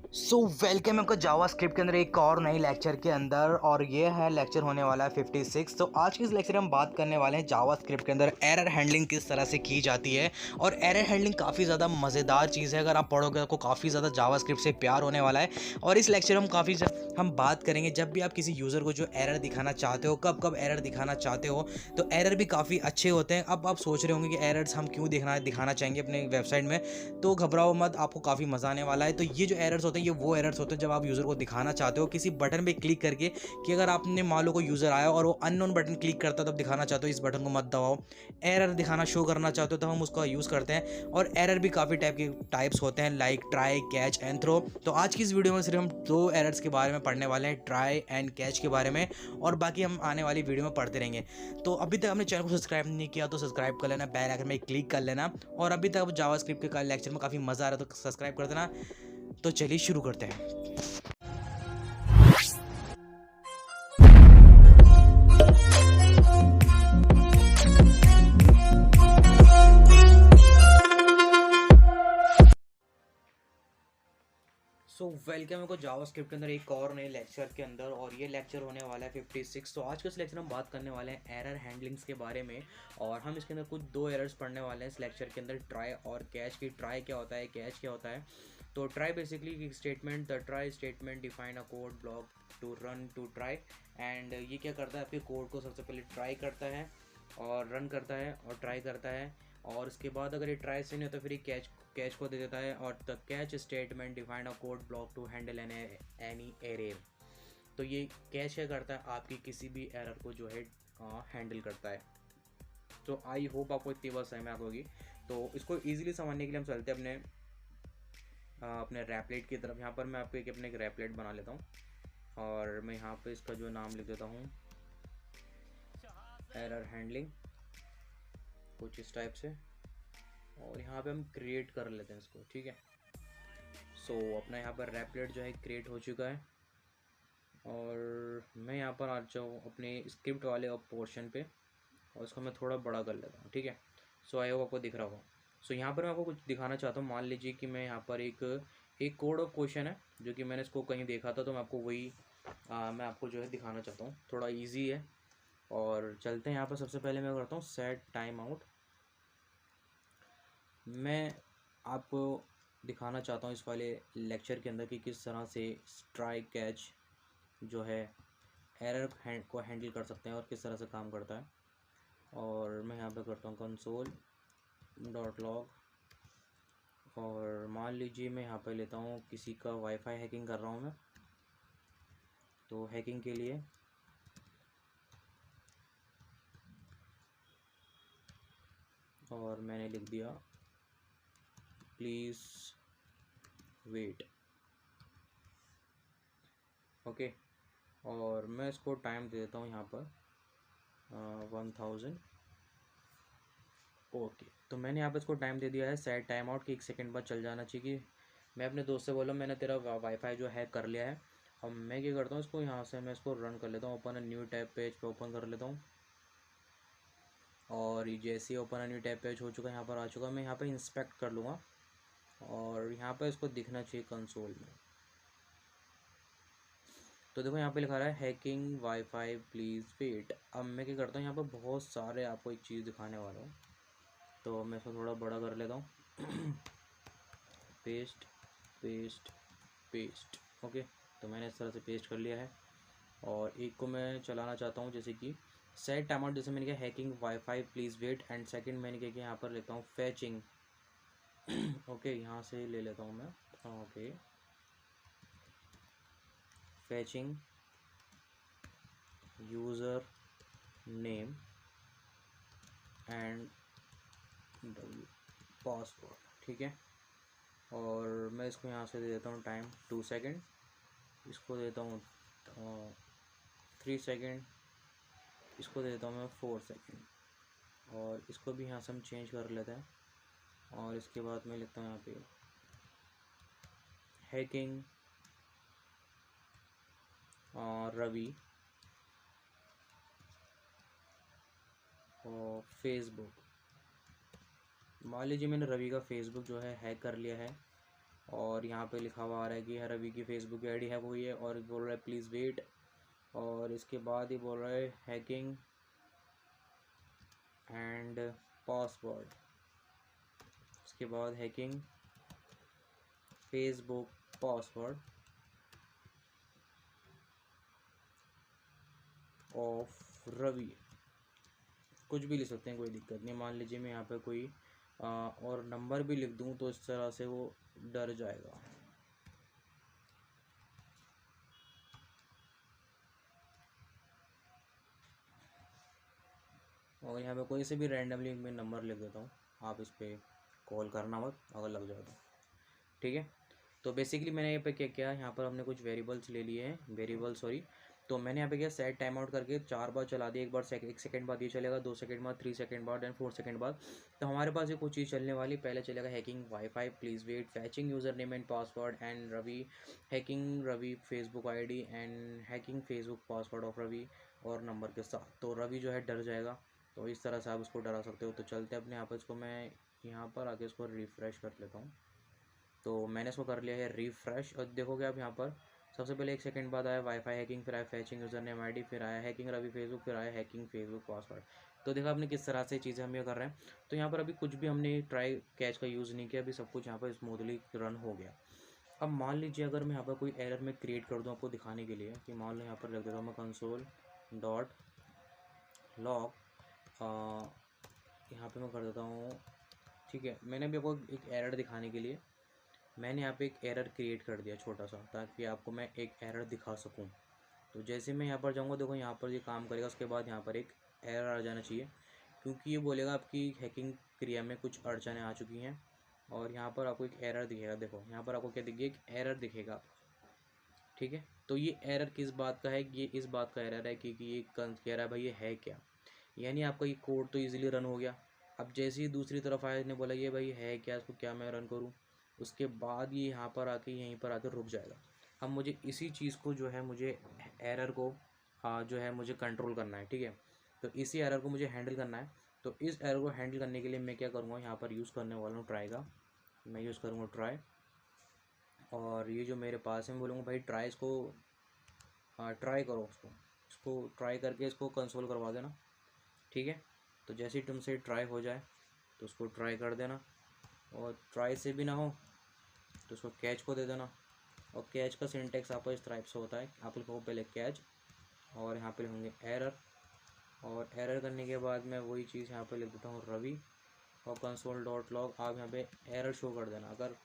Welcome आपका JavaScript के अंदर एक और नई लेक्चर के अंदर। और ये है लेक्चर होने वाला है 56। तो आज के इस लेक्चर में हम बात करने वाले हैं जावास्क्रिप्ट के अंदर एरर हैंडलिंग किस तरह से की जाती है। और एरर हैंडलिंग काफ़ी ज़्यादा मज़ेदार चीज़ है, अगर आप पढ़ोगे आपको काफ़ी ज़्यादा जावास्क्रिप्ट से प्यार होने वाला है। और इस लेक्चर में हम बात करेंगे जब भी आप किसी यूज़र को जो एरर दिखाना चाहते हो, कब कब एरर दिखाना चाहते हो। तो एरर भी काफ़ी अच्छे होते हैं। अब आप सोच रहे होंगे कि एरर्स हम क्यों दिखाना चाहेंगे अपने वेबसाइट में, तो घबराओ मत, आपको काफ़ी मज़ा आने वाला है। तो ये जो एरर्स होते हैं ये वो एरर्स होते हैं जब आप यूज़र को दिखाना चाहते हो किसी बटन पे क्लिक करके कि अगर आपने मान लो कोई यूज़र आया और वो अननोन बटन क्लिक करता है तब दिखाना चाहते हो इस बटन को मत दबाओ। एरर दिखाना शो करना चाहते हो तब हम उसका यूज़ करते हैं। और एरर भी काफ़ी टाइप्स होते हैं, like try, catch and throw. तो आज की इस वीडियो में सिर्फ हम दो एरर्स के बारे में पढ़ने वाले हैं, ट्राई एंड कैच के बारे में। और बाकी हम आने वाली वीडियो में पढ़ते रहेंगे। तो अभी तक आपने चैनल को सब्सक्राइब नहीं किया तो सब्सक्राइब कर लेना, बेल आइकन में क्लिक कर लेना। और अभी तक जावास्क्रिप्ट के लेक्चर में काफ़ी मज़ा आ रहा है तो सब्सक्राइब कर देना। तो चलिए शुरू करते हैं। वेलकम को जावास्क्रिप्ट के अंदर एक और नए लेक्चर के अंदर। और ये लेक्चर होने वाला है 56। तो आज के इस लेक्चर में हम बात करने वाले हैं एरर हैंडलिंग्स के बारे में। और हम इसके अंदर कुछ दो एरर्स पढ़ने वाले हैं इस लेक्चर के अंदर, ट्राई और कैच की। ट्राई क्या होता है, कैच क्या होता है। तो ट्राई बेसिकली एक statement, the try statement define a code block to run to try. And ये क्या करता है, आपके कोड को सबसे पहले ट्राई करता है और रन करता है और ट्राई करता है। और उसके बाद अगर ये ट्राई से नहीं होता फिर ये कैच को दे देता है। और the catch statement define a code block to handle any error. तो ये कैच क्या करता है, आपकी किसी भी एरर को जो है हैंडल करता है। तो आई होप आपको इतनी बात समझ में आ होगी। तो इसको इजीली समझने के लिए हम चलते हैं अपने रैपलेट की तरफ। यहाँ पर मैं आपको एक रैपलेट बना लेता हूँ और मैं यहाँ पे इसका जो नाम लिख देता हूँ एरर हैंडलिंग, कुछ इस टाइप से। और यहाँ पे हम क्रिएट कर लेते हैं इसको, ठीक है। अपना यहाँ पर रैपलेट जो है क्रिएट हो चुका है। और मैं यहाँ पर आ जाऊँ अपने स्क्रिप्ट वाले पोर्शन पे और इसको मैं थोड़ा बड़ा कर लेता हूँ, ठीक है। आई होप आपको दिख रहा होगा। यहाँ पर मैं आपको कुछ दिखाना चाहता हूँ। मान लीजिए कि मैं यहाँ पर एक कोड ऑफ क्वेश्चन है जो कि मैंने इसको कहीं देखा था, तो मैं आपको वही मैं आपको जो है दिखाना चाहता हूँ। थोड़ा ईजी है। और चलते हैं यहाँ पर। सबसे पहले मैं करता हूँ सेट टाइम आउट। मैं आपको दिखाना चाहता हूँ इस वाले लेक्चर के अंदर कि किस तरह से ट्राई कैच जो है एरर को हैंडल कर सकते हैं और किस तरह से काम करता है। और मैं यहाँ पे करता हूँ कंसोल डॉट लॉग। और मान लीजिए मैं यहाँ पे लेता हूँ किसी का वाईफाई हैकिंग कर रहा हूँ मैं। तो हैकिंग के लिए और मैंने लिख दिया प्लीज़ वेट, ओके। और मैं इसको टाइम दे देता हूँ यहाँ पर 1000, ओके। तो मैंने यहाँ पर इसको टाइम दे दिया है सेट टाइम आउट कि 1 सेकंड बाद चल जाना चाहिए। कि मैं अपने दोस्त से बोला मैंने तेरा वाईफाई जो हैक कर लिया है। अब मैं क्या करता हूँ, इसको यहाँ से मैं इसको रन कर लेता हूँ। Open a new tab page पे ओपन कर लेता हूँ। और जैसे ही open a new tab page हो चुका है, यहाँ पर आ चुका, मैं यहाँ पे इंस्पेक्ट कर लूँगा। और यहाँ पर इसको दिखना चाहिए कंसोल में। तो देखो यहाँ पे लिखा रहा है हैकिंग वाईफाई प्लीज़ वेट। अब मैं क्या करता हूँ, यहाँ पर बहुत सारे आपको एक चीज़ दिखाने वाला हूँ। तो मैं इसको थोड़ा बड़ा कर लेता हूँ पेस्ट पेस्ट पेस्ट, ओके। तो मैंने इस तरह से पेस्ट कर लिया है। और एक को मैं चलाना चाहता हूँ, जैसे कि सेट टाइम आउट, जैसे मैंने किया hacking wifi please wait. And second मैंने क्या किया, यहाँ पर लेता हूँ फैचिंग, ओके। यहाँ से ले लेता हूँ मैं, okay. फैचिंग user name and password, ठीक है। और मैं इसको यहाँ से दे देता हूँ टाइम 2 सेकेंड, इसको देता हूँ 3 सेकेंड, इसको दे देता हूँ मैं 4 सेकेंड। और इसको भी यहाँ से हम चेंज कर लेते हैं। और इसके बाद मैं लिखता हूँ यहाँ पे हैकिंग रवि और फेसबुक। मान लीजिए मैंने रवि का फेसबुक जो है हैक कर लिया है। और यहाँ पे लिखा हुआ आ रहा है कि रवि की फेसबुक की आईडी हैक हुई है, और बोल रहा है प्लीज़ वेट। और इसके बाद ही बोल रहा है हैकिंग एंड पासवर्ड। इसके बाद hacking Facebook password of Ravi. कुछ भी लिख सकते हैं, कोई दिक्कत नहीं। मान लीजिए मैं यहाँ पे कोई और नंबर भी लिख दूँ तो इस तरह से वो डर जाएगा। और यहाँ पे कोई से भी रैंडमली मैं नंबर लिख देता हूँ, आप इस पर कॉल करना मत अगर लग जाए तो, ठीक है। तो बेसिकली मैंने यहाँ पे क्या किया, यहाँ पर हमने कुछ वेरिएबल्स ले लिए हैं, वेरिएबल सॉरी। तो मैंने यहाँ पे क्या सेट टाइम आउट करके 4 बार चला दिया। एक बार 1 सेकंड बाद ये चलेगा, 2 सेकंड बाद, 3 सेकंड बाद एंड 4 सेकंड बाद। तो हमारे पास ये कुछ चीज़ चलने वाली। पहले चलेगा hacking wifi please wait, fetching user name and password and Ravi, hacking Ravi Facebook ID and hacking Facebook password of Ravi और नंबर के साथ। तो रवि जो है डर जाएगा, तो इस तरह से आप उसको डरा सकते हो। तो चलते अपने यहाँ पर, इसको मैं यहाँ पर आके इसको रिफ़्रेश कर लेता हूँ। तो मैंने इसको कर लिया है रिफ़्रेश, और देखोगे आप यहाँ पर सबसे पहले 1 सेकंड बाद आया वाईफाई हैकिंग, फिर आया फैचिंग यूज़र नेम आईडी, फिर आया हैकिंग रवि फेसबुक, फिर आया हैकिंग फेसबुक पासवर्ड। तो देखा आपने किस तरह से चीज़ें हम ये कर रहे हैं। तो यहाँ पर अभी कुछ भी हमने ट्राई कैच का यूज़ नहीं किया, अभी सब कुछ यहाँ पर स्मूथली रन हो गया। अब मान लीजिए अगर मैं यहाँ पर कोई एरर में क्रिएट कर दूँ आपको दिखाने के लिए, कि मान लो यहाँ पर रख देता हूँ मैं कंसोल डॉट लॉग, यहाँ पे मैं कर देता हूँ, ठीक है। मैंने भी आपको एक एरर दिखाने के लिए मैंने यहाँ पे एक एरर क्रिएट कर दिया छोटा सा, ताकि आपको मैं एक एरर दिखा सकूँ। तो जैसे मैं यहाँ पर जाऊँगा, देखो यहाँ पर ये काम करेगा, उसके बाद यहाँ पर एक एरर आ जाना चाहिए, क्योंकि ये बोलेगा आपकी हैकिंग क्रिया में कुछ अड़चनें आ चुकी हैं। और यहाँ पर आपको एक एरर दिखेगा, देखो यहाँ पर आपको क्या दिखेगा, एक एरर दिखेगा आपको, ठीक है। तो ये एरर किस बात का है, ये इस बात का एरर है क्योंकि ये कह रहा है भाई ये है क्या, यानी आपका ये कोड तो ईजिली रन हो गया। अब जैसे ही दूसरी तरफ आया, ने बोला ये भाई है क्या, इसको क्या मैं रन करूँ, उसके बाद ये यहाँ पर आके यहीं पर आकर रुक जाएगा। अब मुझे इसी चीज़ को जो है, मुझे एरर को जो है मुझे कंट्रोल करना है, ठीक है। तो इसी एरर को मुझे हैंडल करना है। तो इस एरर को हैंडल करने के लिए मैं क्या करूँगा, यहाँ पर यूज़ करने वाला हूँ ट्राई का। मैं यूज़ करूँगा ट्राई, और ये जो मेरे पास है मैं बोलूँगा भाई ट्राई, इसको ट्राई करो, इसको ट्राई करके इसको कंसोल करवा देना, ठीक है। तो जैसे ही तुमसे ट्राई हो जाए तो उसको ट्राई कर देना, और ट्राई से भी ना हो तो उसको कैच को दे देना। और कैच का सिंटेक्स आपको इस टाइप से होता है, आप लिखोगे पहले कैच और यहाँ पे लिखेंगे एरर, और एरर करने के बाद मैं वही चीज़ यहाँ पे लिख देता हूँ रवि, और कंसोल डॉट लॉग आप यहाँ पे एरर शो कर देना। अगर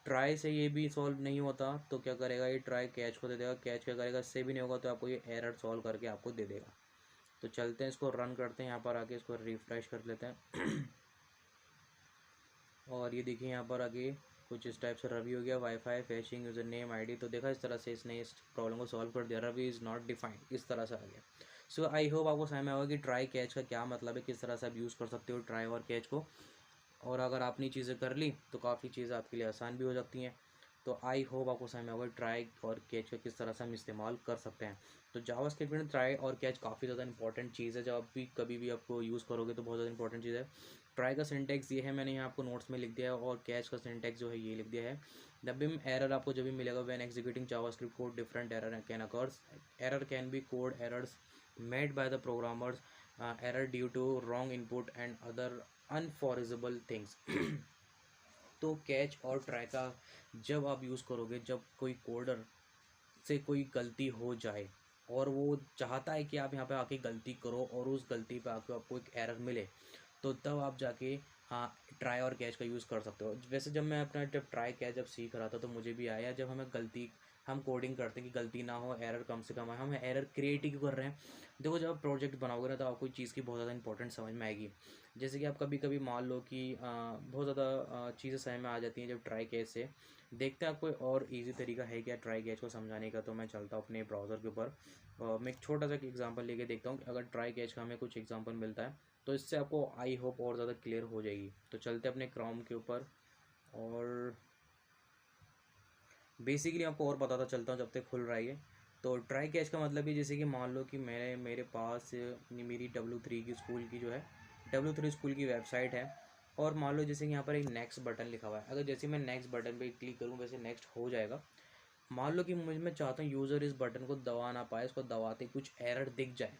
ट्राई से ये भी सॉल्व नहीं होता तो क्या करेगा, ये ट्राई कैच को दे देगा, कैच क्या करेगा, इससे भी नहीं होगा तो आपको ये एरर सॉल्व करके आपको दे देगा। तो चलते हैं, इसको रन करते हैं, यहाँ पर आके इसको रिफ़्रेश कर लेते हैं। और ये देखिए यहाँ पर आगे कुछ इस टाइप से रवि हो गया, वाईफाई फैचिंग यूज़र नेम आईडी। तो देखा इस तरह से इसने इस प्रॉब्लम को सॉल्व कर दिया, रवि इज़ नॉट डिफाइंड, इस तरह से आ गया। सो आई होप आपको समझ में आएगा कि ट्राई कैच का क्या मतलब है, किस तरह से आप यूज़ कर सकते हो ट्राई और कैच को। और अगर आपने चीज़ें कर ली तो काफ़ी चीज़ें आपके लिए आसान भी हो सकती हैं। तो आई होप आपको समझ में आएगा ट्राई और कैच का किस तरह से हम इस्तेमाल कर सकते हैं। तो जावास्क्रिप्ट में ट्राई और कैच काफ़ी ज़्यादा इंपॉर्टेंट चीज़ है, जब आप भी कभी भी आपको यूज़ करोगे तो बहुत ज़्यादा इंपॉर्टेंट चीज़ है। ट्राई का सिंटेक्स ये है, मैंने यहाँ आपको नोट्स में लिख दिया है, और कैच का सिंटेक्स जो है ये लिख दिया है। जब भी एरर आपको जब भी मिलेगा, when executing JavaScript code different error can occurs, error can be code errors made by the programmers, error due to wrong input and other unforeseeable things. तो कैच और ट्राई का जब आप यूज़ करोगे, जब कोई कोडर से कोई गलती हो जाए और वो चाहता है कि आप यहाँ पे आके गलती करो और उस गलती पे आके आपको एक एरर मिले, तो तब आप जाके हाँ ट्राई और कैच का यूज़ कर सकते हो। वैसे जब मैं अपना जब ट्राई कैच जब सीख रहा था तो मुझे भी आया, जब हमें गलती हम कोडिंग करते हैं कि गलती ना हो, एरर कम से कम आए, हम एरर क्रिएट ही क्यों कर रहे हैं। देखो जब आप प्रोजेक्ट बनाओगे ना तो आपको चीज़ की बहुत ज़्यादा इंपॉर्टेंट समझ में आएगी। जैसे कि आप कभी कभी मान लो कि बहुत ज़्यादा चीज़ें समझ में आ जाती हैं जब ट्राई कैच से। देखते हैं आप कोई और इजी तरीका है क्या ट्राई कैच को समझाने का। तो मैं चलता हूँ अपने ब्राउज़र के ऊपर, मैं एक छोटा सा एग्जांपल लेके देखता हूँ कि अगर ट्राई कैच का हमें कुछ एग्जांपल मिलता है तो इससे आपको आई होप और ज़्यादा क्लियर हो जाएगी। तो चलते अपने क्रोम के ऊपर, और बेसिकली आपको और बताता चलता हूँ जब तक खुल रहा है ये। तो ट्राई कैच का मतलब ही जैसे कि मान लो कि मेरे पास मेरी W3 की स्कूल की जो है W3 स्कूल की वेबसाइट है, और मान लो जैसे कि यहाँ पर एक नेक्स्ट बटन लिखा हुआ है, अगर जैसे मैं नेक्स्ट बटन पे क्लिक करूँ वैसे नेक्स्ट हो जाएगा। मान लो कि मैं चाहता हूँ यूज़र इस बटन को दबा ना पाए, इसको दबाते कुछ एरर दिख जाए।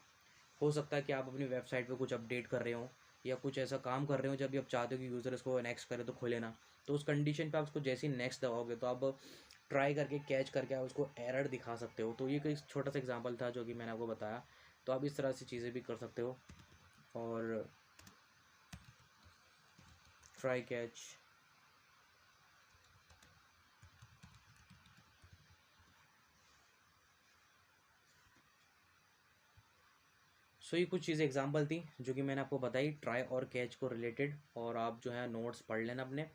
हो सकता है कि आप अपनी वेबसाइट पे कुछ अपडेट कर रहे हो या कुछ ऐसा काम कर रहे हो जब भी आप चाहते हो कि यूज़र इसको नेक्स्ट करे तो खोले ना, तो उस कंडीशन पे आप उसको जैसे ही नेक्स्ट दबाओगे तो आप ट्राई करके कैच करके आप उसको एरर दिखा सकते हो। तो ये कोई छोटा सा एग्जांपल था जो कि मैंने आपको बताया। तो आप इस तरह से चीज़ें भी कर सकते हो। और ट्राई कैच, सो ये कुछ चीज़ें एग्जांपल थी जो कि मैंने आपको बताई ट्राई और कैच को रिलेटेड। और आप जो है नोट्स पढ़ लेना अपने,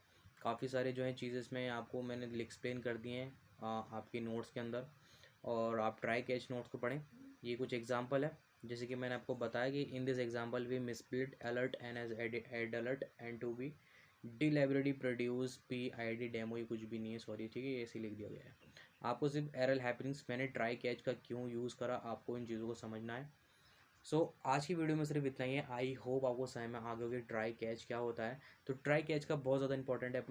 काफ़ी सारे जो है चीज़ें इसमें आपको मैंने एक्सप्लेन कर दिए हैं आपके नोट्स के अंदर। और आप ट्राई कैच नोट्स को पढ़ें। ये कुछ एग्जांपल है जैसे कि मैंने आपको बताया कि in this example we misspelled alert an as ad alert and to be D library produce P I D demo, ये कुछ भी नहीं है, सॉरी, ठीक है, ये ऐसे लिख दिया गया है। आपको सिर्फ एरर हैपनिंग्स, मैंने ट्राई कैच का क्यों यूज़ करा, आपको इन चीज़ों को समझना है। सो आज की वीडियो में सिर्फ इतना ही है। आई होप आपको समझ में आ गया कि ट्राई कैच क्या होता है। तो ट्राई कैच का बहुत ज़्यादा इंपॉर्टेंट है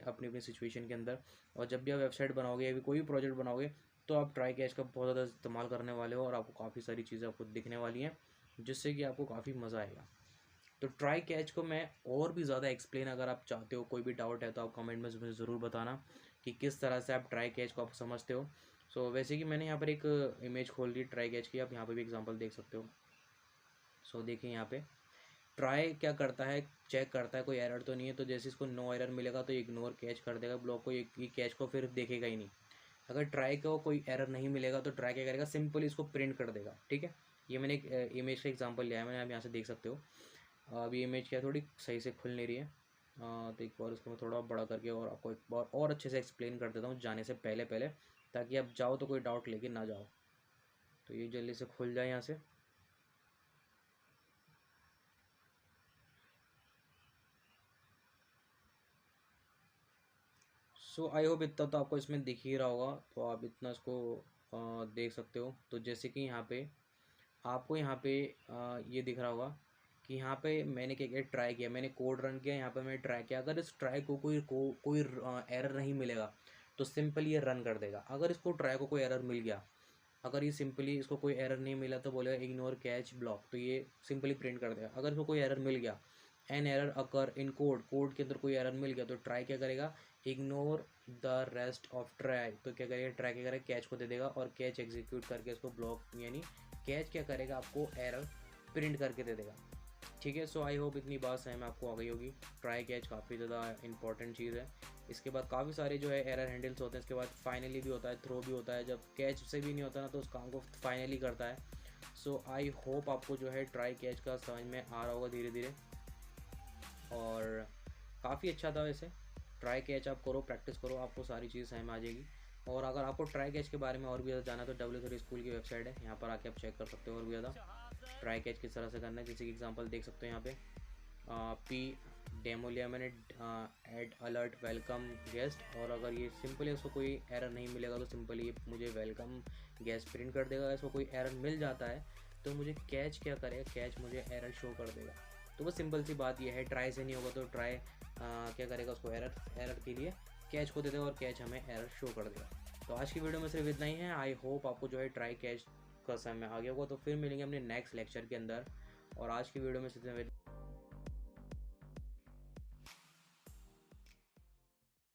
अपनी सिचुएशन के अंदर। और जब भी आप वेबसाइट बनाओगे या फिर कोई भी प्रोजेक्ट बनाओगे तो आप ट्राई कैच का बहुत ज़्यादा इस्तेमाल करने वाले हो और आपको काफ़ी सारी चीज़ें आपको दिखने वाली हैं जिससे कि आपको काफ़ी मज़ा आएगा। तो ट्राई कैच को मैं और भी ज़्यादा एक्सप्लेन, अगर आप चाहते हो, कोई भी डाउट है तो आप कमेंट में मुझे ज़रूर बताना कि किस तरह से आप ट्राई कैच को आप समझते हो। सो वैसे कि मैंने यहाँ पर एक इमेज खोल दी ट्राई कैच की, आप यहाँ पर भी एग्जांपल देख सकते हो। सो देखिए यहाँ पे ट्राई क्या करता है, चेक करता है कोई एरर तो नहीं है, तो जैसे इसको नो एरर मिलेगा तो इग्नोर कैच कर देगा ब्लॉक को, ये कैच को फिर देखेगा ही नहीं। अगर ट्राई को कोई एरर नहीं मिलेगा तो ट्राई क्या करेगा, सिंपली इसको प्रिंट कर देगा। ठीक है, ये मैंने एक इमेज का एग्जांपल लिया है मैंने, आप यहाँ से देख सकते हो। अब ये इमेज क्या है, थोड़ी सही से खुल नहीं रही है, तो एक बार इसको मैं थोड़ा बड़ा करके और आपको एक बार और अच्छे से एक्सप्लेन कर देता हूँ जाने से पहले पहले, ताकि आप जाओ तो कोई डाउट लेके ना जाओ। तो ये जल्दी से खुल जाए यहाँ से। सो आई होप इतना तो आपको इसमें दिख ही रहा होगा, तो आप इतना इसको देख सकते हो। तो जैसे कि यहाँ पे आपको यहाँ पे ये दिख रहा होगा कि यहाँ पे मैंने क्या किया, ट्राई किया, मैंने कोड रन किया, यहाँ पे मैंने ट्राई किया। अगर इस ट्राई को कोई एरर नहीं मिलेगा तो सिंपली ये रन कर देगा। अगर इसको ट्राई को कोई एरर मिल गया, अगर ये सिंपली इसको कोई एरर नहीं मिला तो बोलेगा इग्नोर कैच ब्लॉक, तो ये सिंपली प्रिंट कर देगा। अगर इसको कोई एरर मिल गया, an error occur in code के अंदर कोई एरर मिल गया, तो ट्राई क्या करेगा, ignore the rest of try, तो क्या करेगा, ट्राई क्या करेगा, कैच को दे देगा और कैच एग्जीक्यूट करके इसको ब्लॉक, यानी कैच क्या करेगा, आपको एरर प्रिंट करके दे देगा। ठीक है, सो आई होप इतनी बात समझ में आपको आ गई होगी। ट्राई कैच काफ़ी ज़्यादा इंपॉर्टेंट चीज़ है। इसके बाद काफ़ी सारे जो है एरर हैंडल्स होते हैं, इसके बाद फाइनली भी होता है, थ्रो भी होता है। जब कैच से भी नहीं होता ना तो उस काम को फाइनली करता है। सो आई होप आपको जो है ट्राई कैच का समझ में आ रहा होगा धीरे धीरे, और काफ़ी अच्छा था वैसे। ट्राई कैच आप करो, प्रैक्टिस करो, आपको सारी चीज़ समझ में आ जाएगी। और अगर आपको ट्राई कैच के बारे में और भी ज़्यादा जाना है तो W3 स्कूल की वेबसाइट है, यहाँ पर आके आप चेक कर सकते हो और भी ज़्यादा ट्राई कैच किस तरह से करना है। जैसे कि एग्जांपल देख सकते हो यहाँ पे पी डेमो लिया मैंने, ऐड अलर्ट वेलकम गेस्ट, और अगर ये सिंपली उसको कोई एरर नहीं मिलेगा तो सिंपली ये मुझे वेलकम गेस्ट प्रिंट कर देगा। इसको कोई एरर मिल जाता है तो मुझे कैच क्या करेगा, कैच मुझे एरर शो कर देगा। तो बस सिंपल सी बात ये है, ट्राई से नहीं होगा तो ट्राई क्या करेगा, उसको एरर के लिए कैच को दे देगा और कैच हमें एरर शो कर देगा। तो आज की वीडियो में सिर्फ इतना ही है। आई होप आपको जो है ट्राई कैच का समय आ गया होगा। तो फिर मिलेंगे अपने नेक्स्ट लेक्चर के अंदर, और आज की वीडियो में सिर्फ